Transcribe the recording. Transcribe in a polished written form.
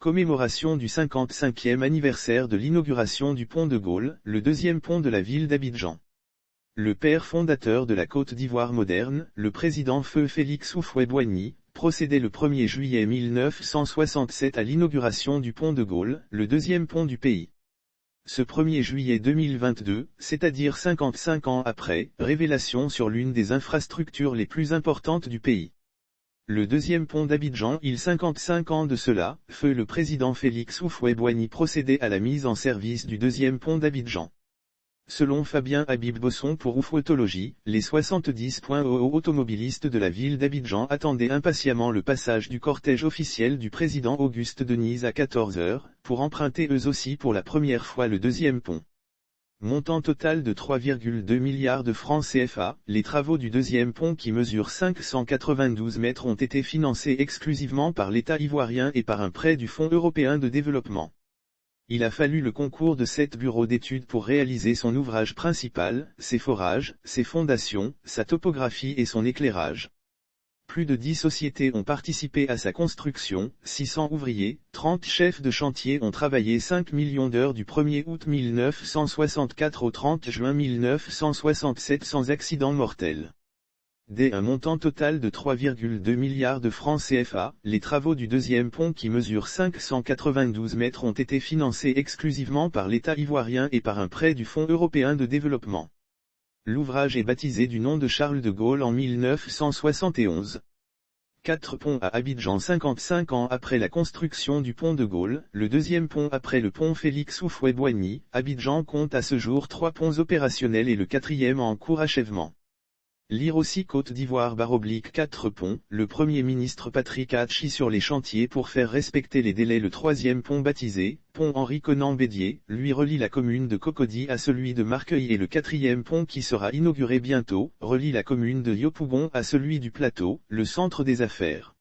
Commémoration du 55e anniversaire de l'inauguration du pont de Gaulle, le deuxième pont de la ville d'Abidjan. Le père fondateur de la Côte d'Ivoire moderne, le président Feu Félix Houphouët-Boigny, procédait le 1er juillet 1967 à l'inauguration du pont de Gaulle, le deuxième pont du pays. Ce 1er juillet 2022, c'est-à-dire 55 ans après, révélation sur l'une des infrastructures les plus importantes du pays. Le deuxième pont d'Abidjan, il 55 ans de cela, feu le président Félix Houphouët-Boigny procédait à la mise en service du deuxième pont d'Abidjan. Selon Fabien Habib Bosson pour Ufotologie, les 70.00 automobilistes de la ville d'Abidjan attendaient impatiemment le passage du cortège officiel du président Auguste Denis à 14 h, pour emprunter eux aussi pour la première fois le deuxième pont. Montant total de 3,2 milliards de francs CFA, les travaux du deuxième pont qui mesure 592 mètres ont été financés exclusivement par l'État ivoirien et par un prêt du Fonds européen de développement. Il a fallu le concours de 7 bureaux d'études pour réaliser son ouvrage principal, ses forages, ses fondations, sa topographie et son éclairage. Plus de 10 sociétés ont participé à sa construction, 600 ouvriers, 30 chefs de chantier ont travaillé 5 millions d'heures du 1er août 1964 au 30 juin 1967 sans accident mortel. Dès un montant total de 3,2 milliards de francs CFA, les travaux du deuxième pont qui mesure 592 mètres ont été financés exclusivement par l'État ivoirien et par un prêt du Fonds européen de développement. L'ouvrage est baptisé du nom de Charles de Gaulle en 1971. 4 ponts à Abidjan 55 ans après la construction du pont de Gaulle, le deuxième pont après le pont Félix Houphouët-Boigny, Abidjan compte à ce jour 3 ponts opérationnels et le 4e en cours achèvement. Lire aussi Côte d'Ivoire / 4 ponts, le Premier ministre Patrick Hachi sur les chantiers pour faire respecter les délais. Le 3e pont baptisé, pont Henri Conan Bédier, lui relie la commune de Cocody à celui de Marcueil et le 4e pont qui sera inauguré bientôt, relie la commune de Yopougon à celui du Plateau, le centre des affaires.